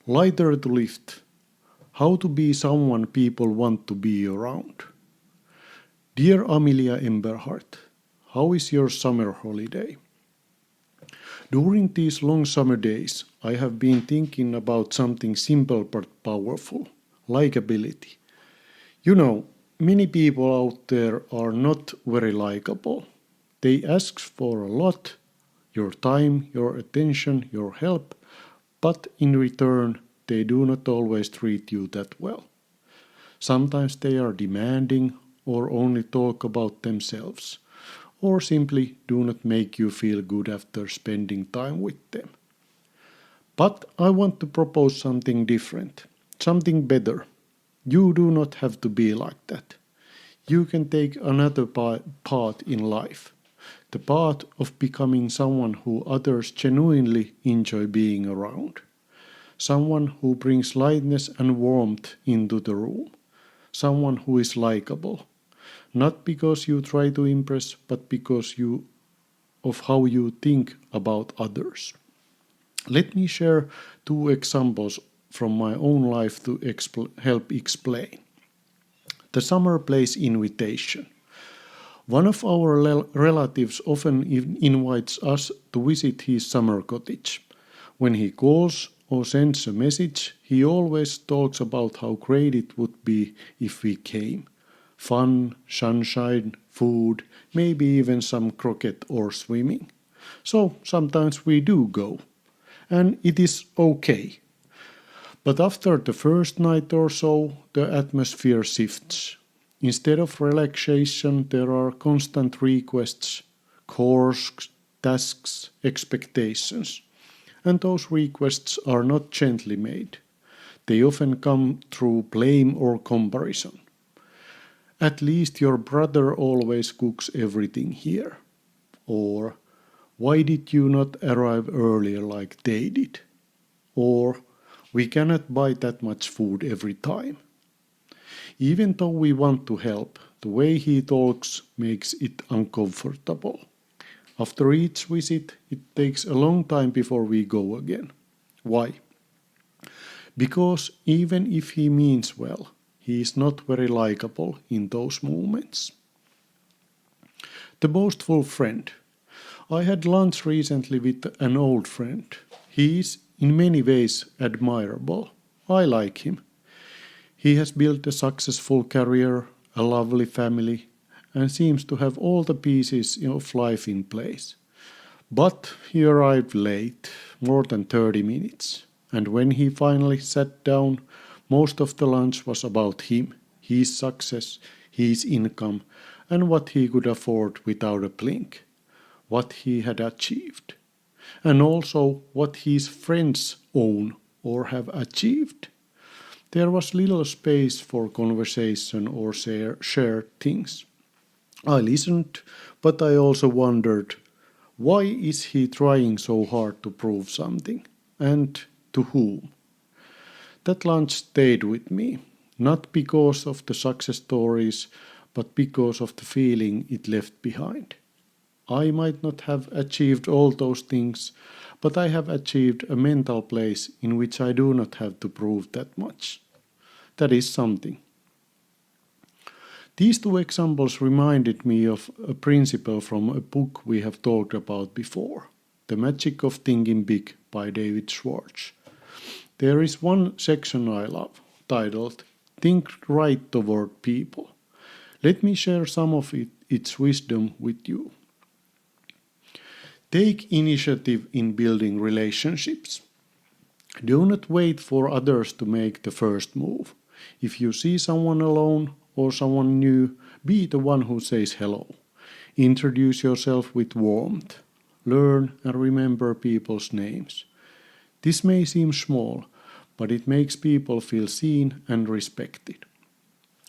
Lighter to lift. How to be someone people want to be around. Dear Amelia Emberhart, how is your summer holiday? During these long summer days, I have been thinking about something simple but powerful, likability. You know, many people out there are not very likable. They ask for a lot, your time, your attention, your help, but in return, they do not always treat you that well. Sometimes they are demanding or only talk about themselves, or simply do not make you feel good after spending time with them. But I want to propose something different, something better. You do not have to be like that. You can take another path in life, the path of becoming someone who others genuinely enjoy being around, someone who brings lightness and warmth into the room, someone who is likable, not because you try to impress, but because of how you think about others. Let me share two examples from my own life to help explain. The summer place invitation. One of our relatives often invites us to visit his summer cottage. When he calls or sends a message, he always talks about how great it would be if we came. Fun, sunshine, food, maybe even some croquet or swimming. So sometimes we do go, and it is okay. But after the first night or so, the atmosphere shifts. Instead of relaxation, there are constant requests, chores, tasks, expectations. And those requests are not gently made. They often come through blame or comparison. At least your brother always cooks everything here. Or, why did you not arrive earlier like they did? Or, we cannot buy that much food every time. Even though we want to help, the way he talks makes it uncomfortable. After each visit, it takes a long time before we go again. Why? Because even if he means well, he is not very likable in those moments. The boastful friend. I had lunch recently with an old friend. He is in many ways admirable. I like him. He has built a successful career, a lovely family, and seems to have all the pieces of life in place. But he arrived late, more than 30 minutes, and when he finally sat down, most of the lunch was about him, his success, his income, and what he could afford without a blink, what he had achieved, and also what his friends own or have achieved. There was little space for conversation or shared things. I listened, but I also wondered, why is he trying so hard to prove something? And to whom? That lunch stayed with me, not because of the success stories, but because of the feeling it left behind. I might not have achieved all those things, but I have achieved a mental place in which I do not have to prove that much. That is something. These two examples reminded me of a principle from a book we have talked about before, The Magic of Thinking Big by David Schwartz. There is one section I love, titled Think Right Toward People. Let me share some of its wisdom with you. Take initiative in building relationships. Do not wait for others to make the first move. If you see someone alone or someone new, be the one who says hello. Introduce yourself with warmth. Learn and remember people's names. This may seem small, but it makes people feel seen and respected.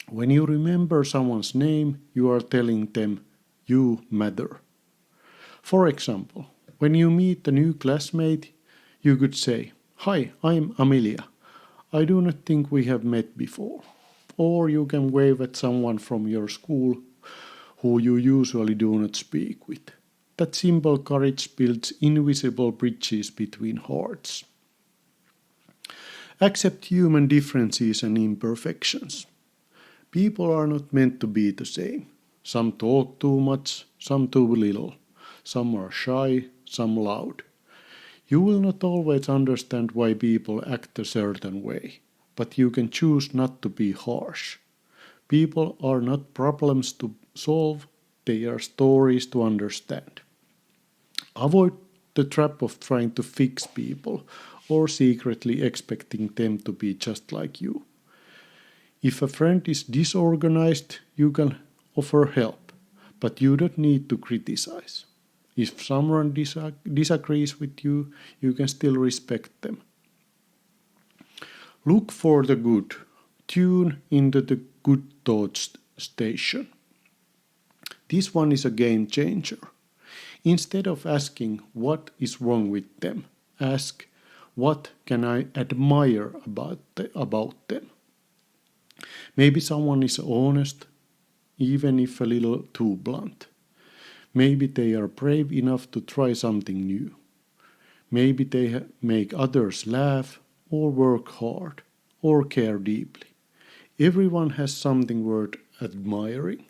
When you remember someone's name, you are telling them, you matter. For example, when you meet a new classmate, you could say, "Hi, I'm Amelia. I do not think we have met before." Or you can wave at someone from your school who you usually do not speak with. That simple courage builds invisible bridges between hearts. Accept human differences and imperfections. People are not meant to be the same. Some talk too much, some too little. Some are shy, some loud. You will not always understand why people act a certain way, but you can choose not to be harsh. People are not problems to solve, they are stories to understand. Avoid the trap of trying to fix people or secretly expecting them to be just like you. If a friend is disorganized, you can offer help, but you don't need to criticize. If someone disagrees with you, you can still respect them. Look for the good. Tune into the good thoughts station. This one is a game changer. Instead of asking what is wrong with them, ask what can I admire about them. Maybe someone is honest, even if a little too blunt. Maybe they are brave enough to try something new. Maybe they make others laugh, or work hard, or care deeply. Everyone has something worth admiring.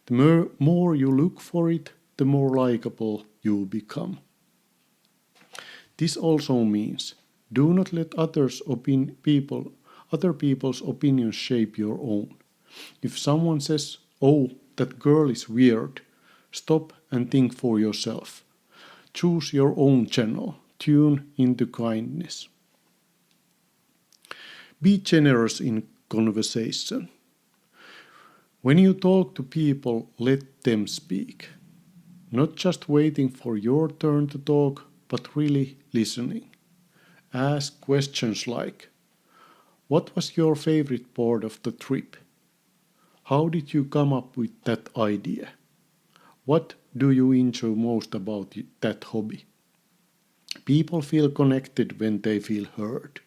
The more you look for it, the more likable you become. This also means do not let other people's opinions shape your own. If someone says, "Oh, that girl is weird," stop and think for yourself. Choose your own channel. Tune into kindness. Be generous in conversation. When you talk to people, let them speak. Not just waiting for your turn to talk, but really listening. Ask questions like, what was your favorite part of the trip? How did you come up with that idea? What do you enjoy most about that hobby? People feel connected when they feel heard.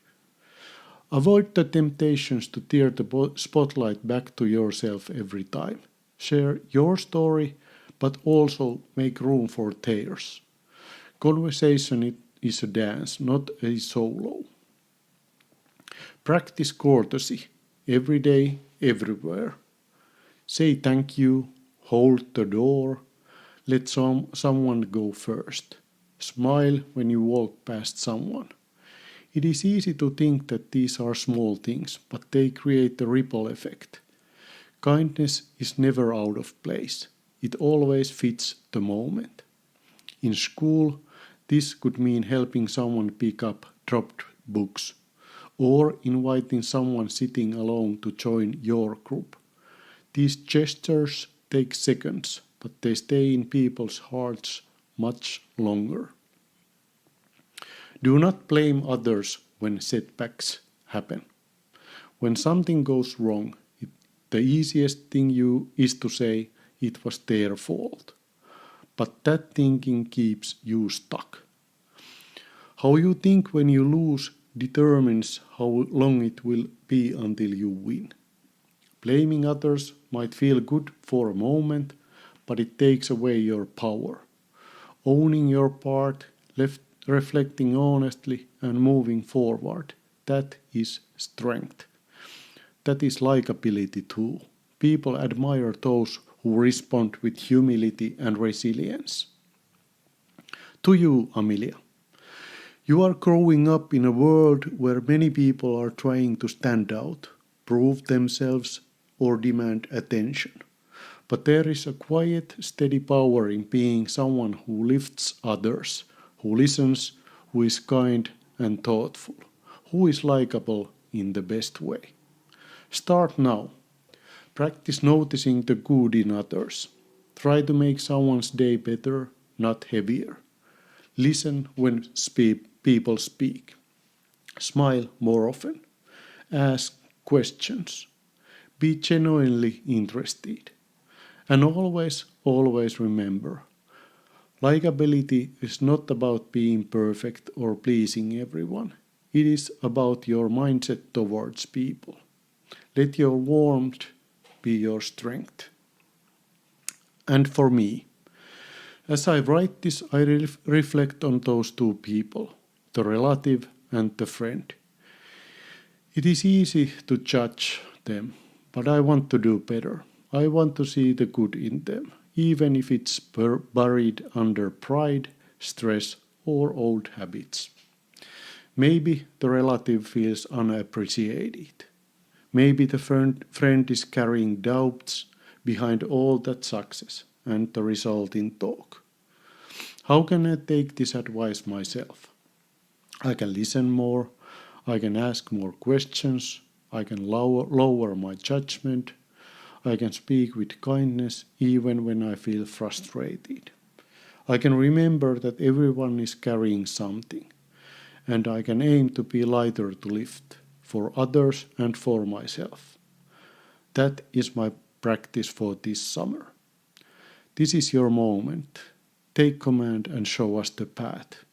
Avoid the temptations to tear the spotlight back to yourself every time. Share your story, but also make room for theirs. Conversation is a dance, not a solo. Practice courtesy every day, everywhere. Say thank you, hold the door, let someone go first. Smile when you walk past someone. It is easy to think that these are small things, but they create a ripple effect. Kindness is never out of place. It always fits the moment. In school, this could mean helping someone pick up dropped books, or inviting someone sitting alone to join your group. These gestures take seconds, but they stay in people's hearts much longer. Do not blame others when setbacks happen. When something goes wrong, the easiest thing is to say it was their fault. But that thinking keeps you stuck. How you think when you lose determines how long it will be until you win. Blaming others might feel good for a moment, but it takes away your power. Owning your part, reflecting honestly, and moving forward, that is strength. That is likability too. People admire those who respond with humility and resilience. To you, Amelia. You are growing up in a world where many people are trying to stand out, prove themselves, or demand attention. But there is a quiet, steady power in being someone who lifts others, who listens, who is kind and thoughtful, who is likable in the best way. Start now. Practice noticing the good in others. Try to make someone's day better, not heavier. Listen when people speak. Smile more often. Ask questions. Be genuinely interested. And always remember, likability is not about being perfect or pleasing everyone. It is about your mindset towards people. Let your warmth be your strength. And for me, as I write this, I reflect on those two people, the relative and the friend. It is easy to judge them, but I want to do better. I want to see the good in them, even if it's buried under pride, stress, or old habits. Maybe the relative feels unappreciated. Maybe the friend is carrying doubts behind all that success and the resulting talk. How can I take this advice myself? I can listen more, I can ask more questions, I can lower my judgment, I can speak with kindness even when I feel frustrated. I can remember that everyone is carrying something, and I can aim to be lighter to lift for others and for myself. That is my practice for this summer. This is your moment. Take command and show us the path.